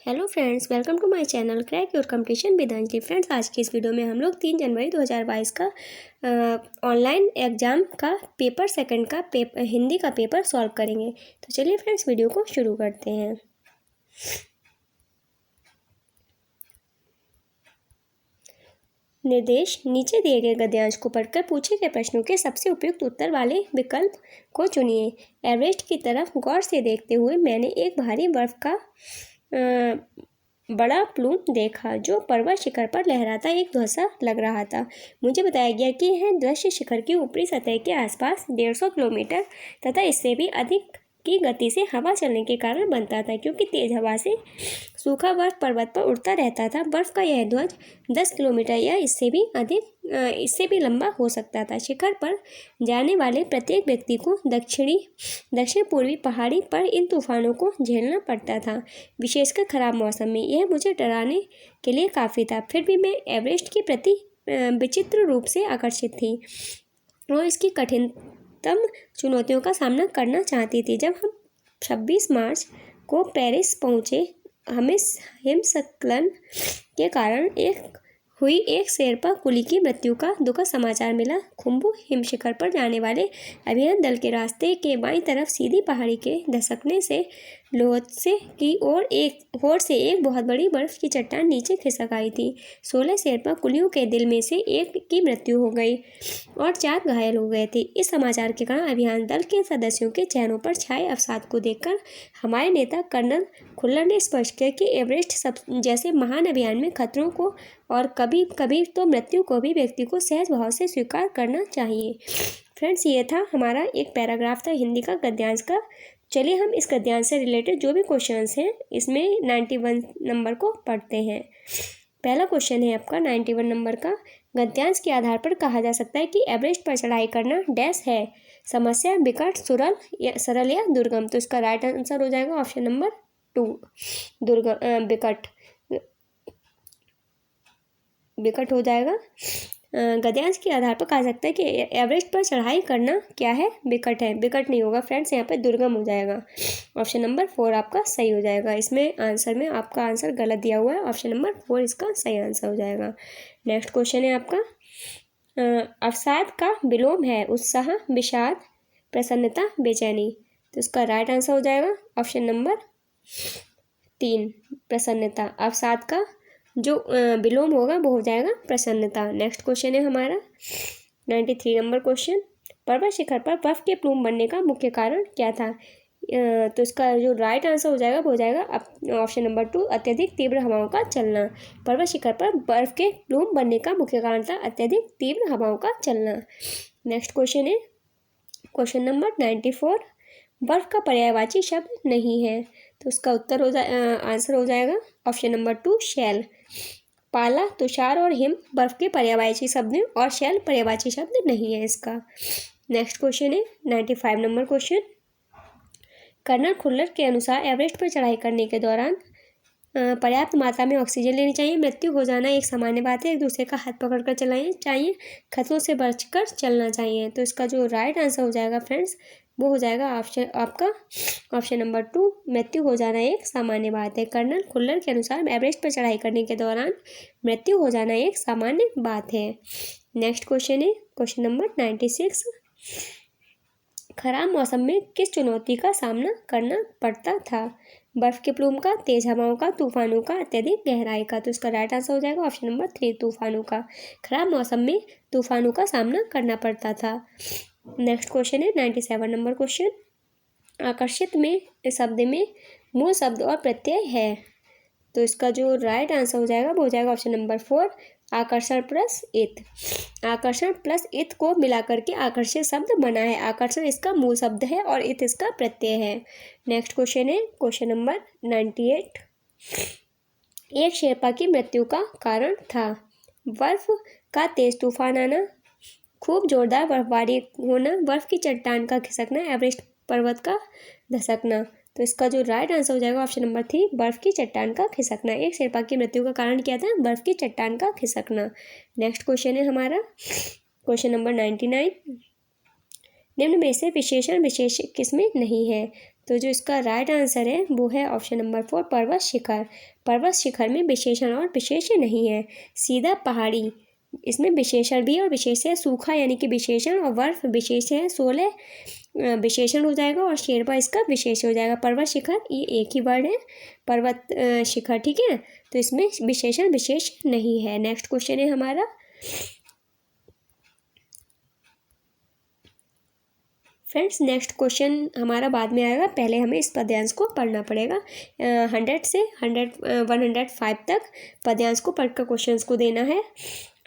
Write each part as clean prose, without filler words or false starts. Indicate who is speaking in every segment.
Speaker 1: Hello friends, welcome to my channel crack your competition with Anjali. Friends, आज की इस video में हम लोग 3 जनवरी 2022 का ऑनलाइन एग्ज़ाम का पेपर सेकंड का हिंदी का पेपर सॉल्व करेंगे। तो चलिए फ्रेंड्स, वीडियो को शुरू करते हैं। निर्देश नीचे दिए गए गद्यांश को पढ़कर पूछे गए प्रश्नों के सबसे उपयुक्त उत्तर वाले विकल्प को चुनिए। एवरेस्ट की तरफ गौर से देखते हुए मैंने एक भारी बर्फ का बड़ा प्लूम देखा जो पर्वत शिखर पर लहराता एक ध्वजा लग रहा था। मुझे बताया गया कि यह दृश्य शिखर की ऊपरी सतह के आसपास 150 किलोमीटर तथा इससे भी अधिक की गति से हवा चलने के कारण बनता था, क्योंकि तेज हवा से सूखा बर्फ पर्वत पर उड़ता रहता था। बर्फ का यह ध्वज 10 किलोमीटर या इससे भी लंबा हो सकता था। शिखर पर जाने वाले प्रत्येक व्यक्ति को दक्षिण पूर्वी पहाड़ी पर इन तूफानों को झेलना पड़ता था, विशेषकर खराब मौसम में। यह मुझे डराने के लिए काफ़ी था। फिर भी मैं एवरेस्ट के प्रति विचित्र रूप से आकर्षित थी और इसकी कठिनतम चुनौतियों का सामना करना चाहती थी। जब हम 26 मार्च को पेरिस पहुँचे, हमें हिमस्खलन के कारण एक शेरपा कुली की मृत्यु का दुखद समाचार मिला। खुम्बू हिमशिखर पर जाने वाले अभियान दल के रास्ते के बाईं तरफ सीधी पहाड़ी के धंसकने से लोहसे की ओर एक बहुत बड़ी बर्फ की चट्टान नीचे खिसक आई थी। 16 शेरपा कुलियों के दिल में से एक की मृत्यु हो गई और 4 घायल हो गए थे। इस समाचार के कारण अभियान दल के सदस्यों के चेहरों पर छाए अवसाद को देखकर हमारे नेता कर्नल खुल्लर ने स्पष्ट किया कि एवरेस्ट जैसे महान अभियान में खतरों को और कभी कभी तो मृत्यु को भी व्यक्ति को सहज भाव से स्वीकार करना चाहिए। फ्रेंड्स, ये था हमारा एक पैराग्राफ था हिंदी का गद्यांश का। चलिए हम इस गद्यांश से रिलेटेड जो भी क्वेश्चंस हैं इसमें 91 नंबर को पढ़ते हैं। पहला क्वेश्चन है आपका 91 नंबर का। गद्यांश के आधार पर कहा जा सकता है कि एवरेस्ट पर चढ़ाई करना डैश है। समस्या विकट, सरल या दुर्गम। तो इसका राइट आंसर हो जाएगा ऑप्शन नंबर 2, विकट हो जाएगा। गद्यांश के आधार पर कहा सकता है कि एवरेस्ट पर चढ़ाई करना क्या है, विकट है। विकट नहीं होगा फ्रेंड्स, यहाँ पे दुर्गम हो जाएगा। ऑप्शन नंबर 4 आपका सही हो जाएगा। इसमें आंसर में आपका आंसर गलत दिया हुआ है। ऑप्शन नंबर 4 इसका सही आंसर हो जाएगा। नेक्स्ट क्वेश्चन है आपका अवसाद का विलोम है उत्साह, विषाद, प्रसन्नता, बेचैनी। तो इसका राइट आंसर हो जाएगा ऑप्शन नंबर 3, प्रसन्नता। अवसाद का जो विलोम होगा वो हो जाएगा प्रसन्नता। नेक्स्ट क्वेश्चन है हमारा 93 नंबर क्वेश्चन। पर्वत शिखर पर बर्फ के प्लूम बनने का मुख्य कारण क्या था? तो इसका जो राइट आंसर हो जाएगा वो हो जाएगा ऑप्शन नंबर 2, अत्यधिक तीव्र हवाओं का चलना। पर्वत शिखर पर बर्फ के प्लूम बनने का मुख्य कारण था अत्यधिक तीव्र हवाओं का चलना। नेक्स्ट क्वेश्चन है क्वेश्चन नंबर 94। बर्फ का पर्यायवाची शब्द नहीं है। तो उसका आंसर हो जाएगा ऑप्शन नंबर 2, शैल। पाला, तुषार और हिम बर्फ के पर्यायवाची शब्द हैं और शैल पर्यायवाची शब्द नहीं है इसका। नेक्स्ट क्वेश्चन है 95 नंबर क्वेश्चन। कर्नल खुल्लर के अनुसार एवरेस्ट पर चढ़ाई करने के दौरान पर्याप्त मात्रा में ऑक्सीजन लेनी चाहिए। मृत्यु हो जाना एक सामान्य बात है। एक दूसरे का हाथ पकड़कर चलाना चाहिए। खतरों से बचकर चलना चाहिए। तो इसका जो राइट आंसर हो जाएगा फ्रेंड्स वो हो जाएगा ऑप्शन नंबर 2, मृत्यु हो जाना एक सामान्य बात है। कर्नल खुल्लर के अनुसार एवरेस्ट पर चढ़ाई करने के दौरान मृत्यु हो जाना एक सामान्य बात है। नेक्स्ट क्वेश्चन है क्वेश्चन नंबर 96। खराब मौसम में किस चुनौती का सामना करना पड़ता था? बर्फ के प्लूम का, तेज हवाओं का, तूफानों का, अत्यधिक गहराई का। तो इसका राइट आंसर हो जाएगा ऑप्शन नंबर 3, तूफानों का। खराब मौसम में तूफानों का सामना करना पड़ता था। नेक्स्ट क्वेश्चन है 97 नंबर क्वेश्चन। आकर्षित में शब्द में मूल शब्द और प्रत्यय है। तो इसका जो राइट आंसर हो जाएगा वो हो जाएगा ऑप्शन नंबर 4, आकर्षण प्लस इत। आकर्षण प्लस इत को मिलाकर के आकर्षित शब्द बना है। आकर्षण इसका मूल शब्द है और इत इसका प्रत्यय है। नेक्स्ट क्वेश्चन है क्वेश्चन नंबर 98। एक शेरपा की मृत्यु का कारण था बर्फ का तेज तूफान आना, खूब जोरदार बर्फबारी होना, बर्फ की चट्टान का खिसकना, एवरेस्ट पर्वत का धंसकना। तो इसका जो राइट आंसर हो जाएगा ऑप्शन नंबर 3, बर्फ की चट्टान का खिसकना। एक शेरपा की मृत्यु का कारण क्या था? बर्फ की चट्टान का खिसकना। नेक्स्ट क्वेश्चन है हमारा क्वेश्चन नंबर 99। निम्न में से विशेषण विशेष किसमें नहीं है? तो जो इसका राइट आंसर है वो है ऑप्शन नंबर 4 पर्वत शिखर। पर्वत शिखर में विशेषण और विशेष्य नहीं है, सीधा पहाड़ी। इसमें विशेषण भी और विशेष्य, सूखा यानी कि विशेषण और बर्फ विशेष्य है, 16 विशेषण हो जाएगा और शेरपा इसका विशेष हो जाएगा। पर्वत शिखर ये एक ही वर्ड है, पर्वत शिखर, ठीक है। तो इसमें विशेषण विशेष नहीं है। नेक्स्ट क्वेश्चन है हमारा फ्रेंड्स, नेक्स्ट क्वेश्चन हमारा बाद में आएगा, पहले हमें इस पद्यांश को पढ़ना पड़ेगा। 100 से 105 तक पद्यांश को पढ़कर क्वेश्चंस को देना है,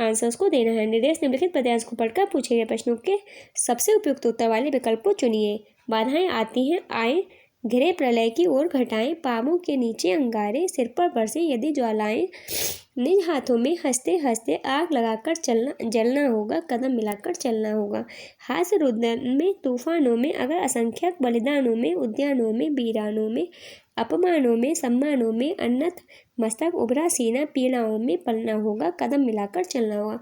Speaker 1: आंसर्स को देना है। निर्देश निम्नलिखित पद्यांश को पढ़कर पूछे गए प्रश्नों के सबसे उपयुक्त उत्तर वाले विकल्प को चुनिए। बाधाएं आती हैं आए, घिरे प्रलय की ओर घटाएं, पाँवों के नीचे अंगारे, सिर पर बरसे यदि ज्वालाएं, निज हाथों में हंसते हंसते आग लगाकर जलना होगा, कदम मिलाकर चलना होगा। हास्य रुदन में तूफानों में, अगर असंख्यक बलिदानों में, उद्यानों में वीरानों में, अपमानों में सम्मानों में, अन्नत मस्तक उभरा सीना पीड़ाओं में पलना होगा, कदम मिलाकर चलना होगा।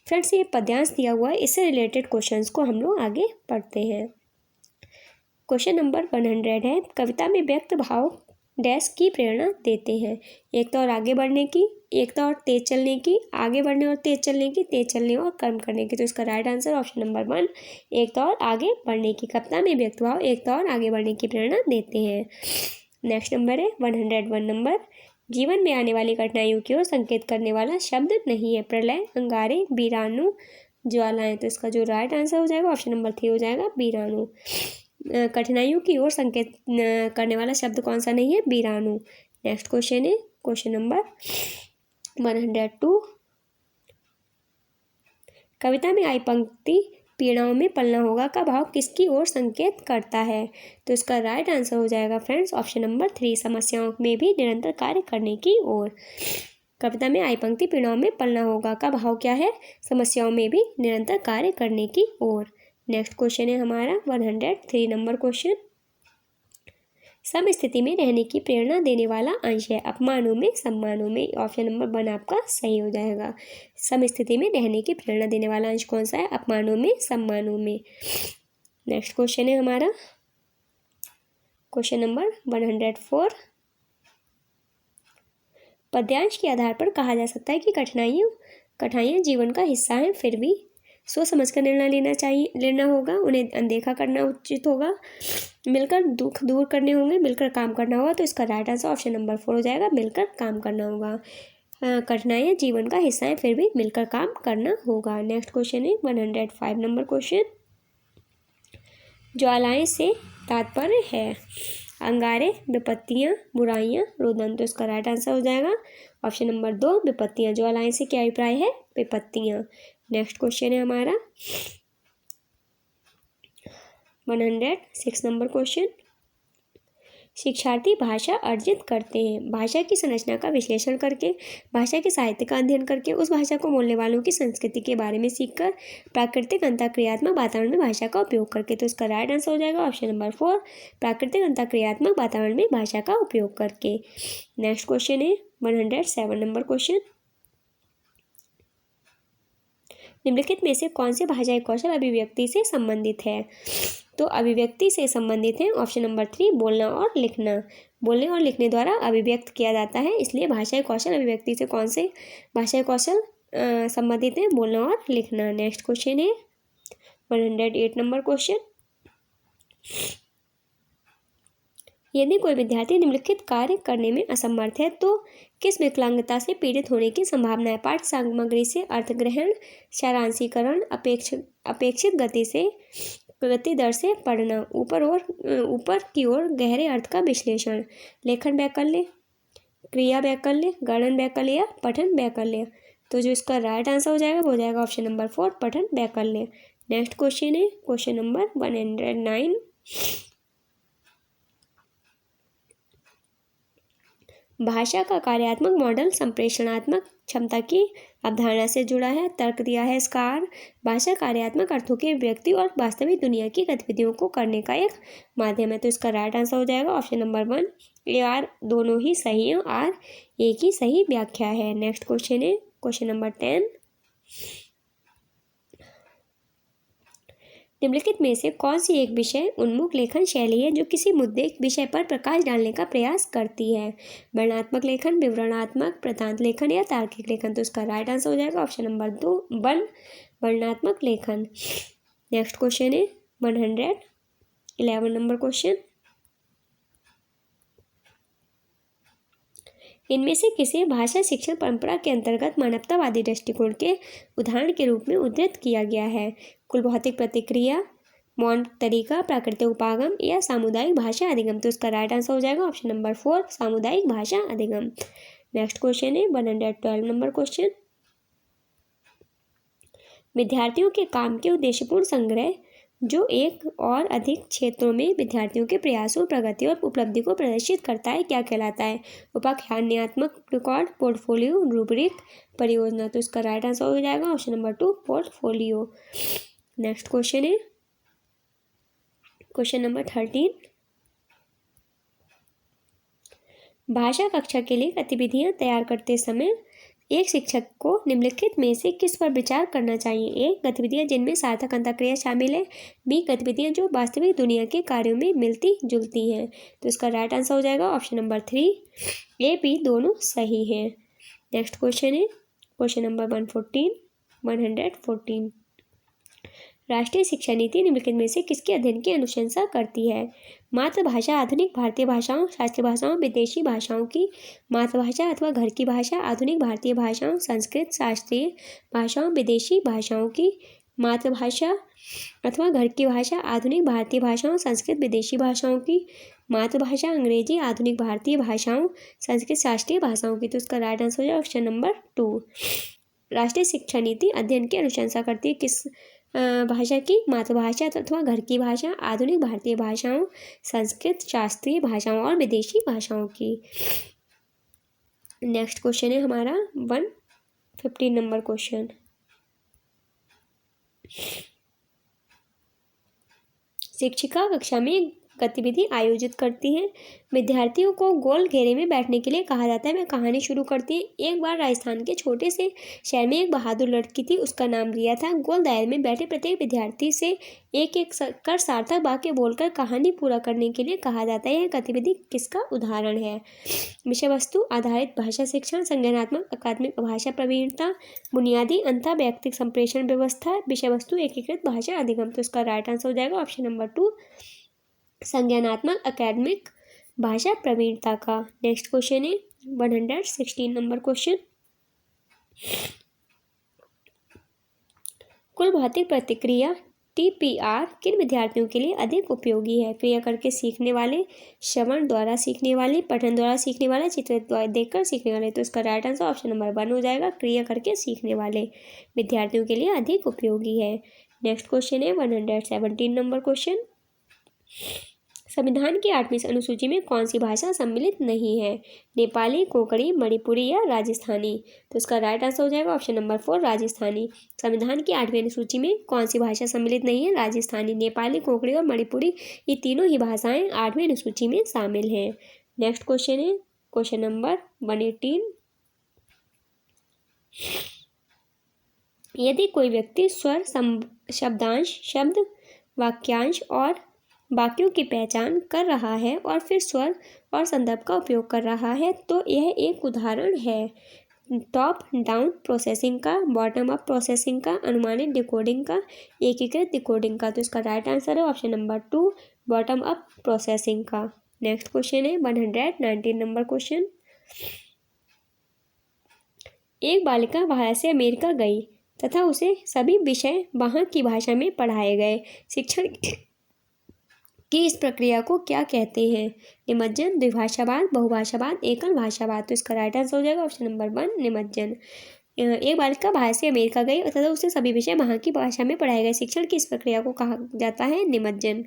Speaker 1: फ्रेंड्स, ये पद्यांश दिया हुआ है, इससे रिलेटेड क्वेश्चंस को हम लोग आगे पढ़ते हैं। क्वेश्चन नंबर 100 है, कविता में व्यक्त भाव डैश की प्रेरणा देते हैं। एकता और आगे बढ़ने की, एकता और तेज चलने की, आगे बढ़ने और तेज चलने की, तेज चलने और कर्म करने की। तो इसका राइट आंसर ऑप्शन नंबर 1 एकता और आगे बढ़ने की। कविता में व्यक्त भाव एकता और आगे बढ़ने की प्रेरणा देते हैं। नेक्स्ट नंबर है 101 नंबर, जीवन में आने वाली कठिनाइयों की ओर संकेत करने वाला शब्द नहीं है। प्रलय, अंगारे, वीराणु, ज्वालाएं। तो इसका जो राइट आंसर हो जाएगा ऑप्शन नंबर 3 हो जाएगा वीराणु। कठिनाइयों की ओर संकेत करने वाला शब्द कौन सा नहीं है? वीराणु। नेक्स्ट क्वेश्चन है क्वेश्चन नंबर 102, कविता में आई पंक्ति पीड़ाओं में पलना होगा का भाव किसकी ओर संकेत करता है? तो इसका राइट आंसर हो जाएगा फ्रेंड्स ऑप्शन नंबर 3 समस्याओं में भी निरंतर कार्य करने की ओर। कविता में आई पंक्ति पीड़ाओं में पलना होगा का भाव क्या है? समस्याओं में भी निरंतर कार्य करने की ओर। नेक्स्ट क्वेश्चन है हमारा 103 नंबर क्वेश्चन, सम स्थिति में रहने की प्रेरणा देने वाला अंश है। अपमानों में सम्मानों में। ऑप्शन नंबर 1 आपका सही हो जाएगा। सम स्थिति में रहने की प्रेरणा देने वाला अंश कौन सा है? अपमानों में सम्मानों में। नेक्स्ट क्वेश्चन है हमारा क्वेश्चन नंबर 104, पद्यांश के आधार पर कहा जा सकता है कि कठिनाइयाँ जीवन का हिस्सा हैं, फिर भी सोच समझ कर निर्णय लेना होगा, उन्हें अनदेखा करना उचित होगा, मिलकर दुख दूर करने होंगे, मिलकर काम करना होगा। तो इसका राइट आंसर ऑप्शन नंबर 4 हो जाएगा, मिलकर काम करना होगा। कठिनाइयाँ जीवन का हिस्सा है, फिर भी मिलकर काम करना होगा। नेक्स्ट क्वेश्चन है 105 नंबर क्वेश्चन, ज्वालाएं से तात्पर्य है अंगारे, विपत्तियाँ, बुराइयाँ, रुदन। तो इसका राइट आंसर हो जाएगा ऑप्शन नंबर 2 विपत्तियाँ। ज्वालाएं से क्या अभिप्राय है? विपत्तियाँ। नेक्स्ट क्वेश्चन है हमारा 106 नंबर क्वेश्चन, शिक्षार्थी भाषा अर्जित करते हैं भाषा की संरचना का विश्लेषण करके, भाषा के साहित्य का अध्ययन करके, उस भाषा को बोलने वालों की संस्कृति के बारे में सीखकर, प्राकृतिक अंतःक्रियात्मक वातावरण में भाषा का उपयोग करके। तो इसका राइट आंसर हो जाएगा ऑप्शन नंबर 4 प्राकृतिक अंतःक्रियात्मक वातावरण में भाषा का उपयोग करके। नेक्स्ट क्वेश्चन है 107 नंबर क्वेश्चन, निम्नलिखित में से कौन से भाषाई कौशल अभिव्यक्ति से संबंधित है? तो अभिव्यक्ति से संबंधित है ऑप्शन नंबर 3 बोलना और लिखना। बोलने और लिखने द्वारा अभिव्यक्त किया जाता है, इसलिए भाषाई कौशल अभिव्यक्ति से कौन से भाषाई कौशल संबंधित है? बोलना और लिखना। नेक्स्ट क्वेश्चन है 108 नंबर क्वेश्चन, यदि कोई विद्यार्थी निम्नलिखित कार्य करने में असमर्थ है तो किस विकलांगता से पीड़ित होने की संभावना है? पाठ्य सामग्री से अर्थग्रहण, सारांशीकरण, अपेक्षित गति दर से पढ़ना, ऊपर की ओर गहरे अर्थ का विश्लेषण, लेखन वैकल्य, क्रिया वैकल्य, गणन वैकल्य या पठन वैकल्य। तो जो इसका राइट आंसर हो जाएगा वो हो जाएगा ऑप्शन नंबर 4 पठन वैकल्य। नेक्स्ट क्वेश्चन है क्वेश्चन नंबर 109, भाषा का कार्यात्मक मॉडल संप्रेषणात्मक क्षमता की अवधारणा से जुड़ा है। तर्क दिया है इसका, भाषा कार्यात्मक अर्थों के व्यक्ति और वास्तविक दुनिया की गतिविधियों को करने का एक माध्यम है। तो इसका राइट आंसर हो जाएगा ऑप्शन नंबर 1 ए आर दोनों ही सही हैं, आर एक ही सही व्याख्या है। नेक्स्ट क्वेश्चन है क्वेश्चन नंबर 10, निम्नलिखित में से कौन सी एक विषय उन्मुख लेखन शैली है जो किसी मुद्दे विषय पर प्रकाश डालने का प्रयास करती है? वर्णनात्मक लेखन, विवरणात्मक, वृत्तांत लेखन या तार्किक लेखन? तो इसका राइट आंसर हो जाएगा ऑप्शन नंबर 1 वर्णनात्मक लेखन। नेक्स्ट क्वेश्चन है 111 नंबर क्वेश्चन। इनमें से किसे भाषा शिक्षण परंपरा के अंतर्गत मानवतावादी दृष्टिकोण के उदाहरण के रूप में उद्धृत किया गया है? कुल भौतिक प्रतिक्रिया, मौन तरीका, प्राकृतिक उपागम या सामुदायिक भाषा अधिगम? तो इसका राइट आंसर हो जाएगा ऑप्शन नंबर 4 सामुदायिक भाषा अधिगम। नेक्स्ट क्वेश्चन है 112 नंबर क्वेश्चन। विद्यार्थियों के काम के उद्देश्यपूर्ण संग्रह जो एक और अधिक क्षेत्रों में विद्यार्थियों के प्रयासों, प्रगति और उपलब्धि को प्रदर्शित करता है क्या कहलाता है? उपाख्यानात्मक रिकॉर्ड, पोर्टफोलियो, रूब्रिक, परियोजना? तो इसका राइट आंसर हो जाएगा option number 2 portfolio. Next question है क्वेश्चन नंबर 13। भाषा कक्षा के लिए गतिविधियां तैयार करते समय एक शिक्षक को निम्नलिखित में से किस पर विचार करना चाहिए? ए, गतिविधियां जिनमें सार्थक अंतःक्रिया शामिल है। बी, गतिविधियां जो वास्तविक दुनिया के कार्यों में मिलती जुलती हैं। तो इसका राइट आंसर हो जाएगा ऑप्शन नंबर 3 ए, बी दोनों सही हैं। नेक्स्ट क्वेश्चन है क्वेश्चन नंबर 114। राष्ट्रीय शिक्षा नीति निम्नलिखित में से किसके अध्ययन की अनुशंसा करती है? मातृभाषा, आधुनिक भारतीय भाषाओं, शास्त्रीय भाषाओं, विदेशी भाषाओं की मातृभाषा अथवा घर की भाषा, आधुनिक भारतीय भाषाओं, संस्कृत, शास्त्रीय भाषाओं, विदेशी भाषाओं की मातृभाषा अथवा घर की भाषा, आधुनिक भारतीय भाषाओं, संस्कृत, विदेशी भाषाओं की मातृभाषा, अंग्रेजी, आधुनिक भारतीय भाषाओं, संस्कृत, शास्त्रीय भाषाओं की? तो इसका राइट आंसर हो जाएगा ऑप्शन नंबर 2। राष्ट्रीय शिक्षा नीति अध्ययन की अनुशंसा करती है किस भाषा की? मातृभाषा अथवा घर की भाषा, आधुनिक भारतीय भाषाओं, संस्कृत, शास्त्रीय भाषाओं और विदेशी भाषाओं की। नेक्स्ट क्वेश्चन है हमारा 115 नंबर क्वेश्चन। शिक्षिका कक्षा में गतिविधि आयोजित करती हैं। विद्यार्थियों को गोल घेरे में बैठने के लिए कहा जाता है। वह कहानी शुरू करती है। एक बार राजस्थान के छोटे से शहर में एक बहादुर लड़की थी, उसका नाम रिया था। गोल दायरे में बैठे प्रत्येक विद्यार्थी से एक एक कर सार्थक वाक्य बोलकर कहानी पूरा करने के लिए कहा जाता है। यह गतिविधि किसका उदाहरण है? विषय वस्तु आधारित भाषा शिक्षण, संज्ञानात्मक अकादमिक भाषा प्रवीणता, बुनियादी अंतः व्यक्तिक संप्रेषण व्यवस्था, विषय वस्तु एकीकृत भाषा अधिगम? तो इसका राइट आंसर हो जाएगा ऑप्शन नंबर 2 संज्ञानात्मक अकादमिक भाषा प्रवीणता का। नेक्स्ट क्वेश्चन है 116 नंबर क्वेश्चन। कुल भौतिक प्रतिक्रिया TPR किन विद्यार्थियों के लिए अधिक उपयोगी है? क्रिया करके सीखने वाले, श्रवण द्वारा सीखने वाले, पठन द्वारा सीखने वाले, चित्र द्वारा देखकर सीखने वाले? तो इसका राइट आंसर ऑप्शन नंबर 1 हो जाएगा। क्रिया करके सीखने वाले विद्यार्थियों के लिए अधिक उपयोगी है। नेक्स्ट क्वेश्चन है 117 नंबर क्वेश्चन। संविधान की 8वीं अनुसूची में कौन सी भाषा सम्मिलित नहीं है? नेपाली, कोंकणी, मणिपुरी या राजस्थानी? तो इसका राइट आंसर हो जाएगा ऑप्शन नंबर 4 राजस्थानी। संविधान की 8वीं अनुसूची में कौन सी भाषा सम्मिलित नहीं है? राजस्थानी, नेपाली, कोंकणी और मणिपुरी, ये तीनों ही भाषाएं 8वीं अनुसूची में शामिल हैं। नेक्स्ट क्वेश्चन है क्वेश्चन नंबर 118। यदि कोई व्यक्ति स्वर, शब्दांश, शब्द, वाक्यांश और वाक्यों की पहचान कर रहा है और फिर स्वर और संदर्भ का उपयोग कर रहा है तो यह एक उदाहरण है टॉप डाउन प्रोसेसिंग का, बॉटम अप प्रोसेसिंग का, अनुमानित डिकोडिंग का, एकीकृत डिकोडिंग का? तो इसका राइट आंसर है option number 2 bottom up processing का। नेक्स्ट क्वेश्चन है 119 नंबर क्वेश्चन। एक बालिका भारत से अमेरिका गई तथा उसे सभी विषय वहाँ की भाषा में पढ़ाए गए। शिक्षण कि इस प्रक्रिया को क्या कहते हैं? निमज्जन, द्विभाषावाद, बहुभाषावाद, एकल भाषावाद? तो इसका राइट आंसर हो जाएगा ऑप्शन नंबर 1 निमज्जन। एक बालिका भारत से अमेरिका गई तथा उसे सभी विषय वहाँ की भाषा में पढ़ाए गए। शिक्षण की इस प्रक्रिया को कहा जाता है निमज्जन।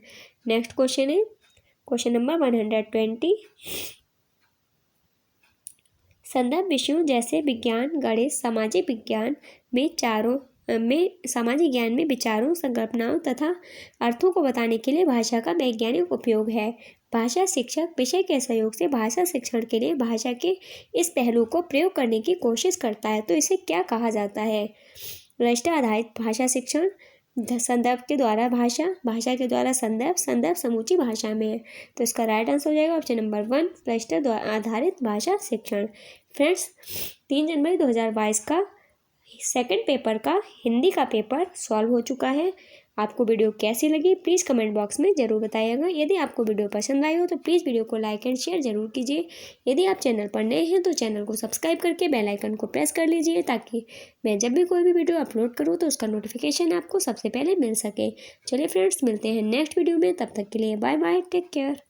Speaker 1: नेक्स्ट क्वेश्चन है क्वेश्चन नंबर 120। संदर्भ विषयों जैसे विज्ञान, गणित, सामाजिक विज्ञान सामाजिक ज्ञान में विचारों, संकल्पनाओं तथा अर्थों को बताने के लिए भाषा का वैज्ञानिक उपयोग है। भाषा शिक्षक विषय के सहयोग से भाषा शिक्षण के लिए भाषा के इस पहलू को प्रयोग करने की कोशिश करता है तो इसे क्या कहा जाता है? रजिस्टर आधारित भाषा शिक्षण, संदर्भ के द्वारा भाषा, भाषा के द्वारा संदर्भ, संदर्भ समूची भाषा में है। तो इसका राइट आंसर हो जाएगा ऑप्शन नंबर 1 क्लस्टर आधारित भाषा शिक्षण। फ्रेंड्स, 3 जनवरी 2022 का सेकंड पेपर का हिंदी का पेपर सॉल्व हो चुका है। आपको वीडियो कैसी लगी प्लीज़ कमेंट बॉक्स में ज़रूर बताइएगा। यदि आपको वीडियो पसंद आई हो तो प्लीज़ वीडियो को लाइक एंड शेयर ज़रूर कीजिए। यदि आप चैनल पर नए हैं तो चैनल को सब्सक्राइब करके बेल आइकन को प्रेस कर लीजिए, ताकि मैं जब भी कोई भी वीडियो अपलोड करूँ तो उसका नोटिफिकेशन आपको सबसे पहले मिल सके। चलिए फ्रेंड्स, मिलते हैं नेक्स्ट वीडियो में, तब तक के लिए बाय बाय, टेक केयर।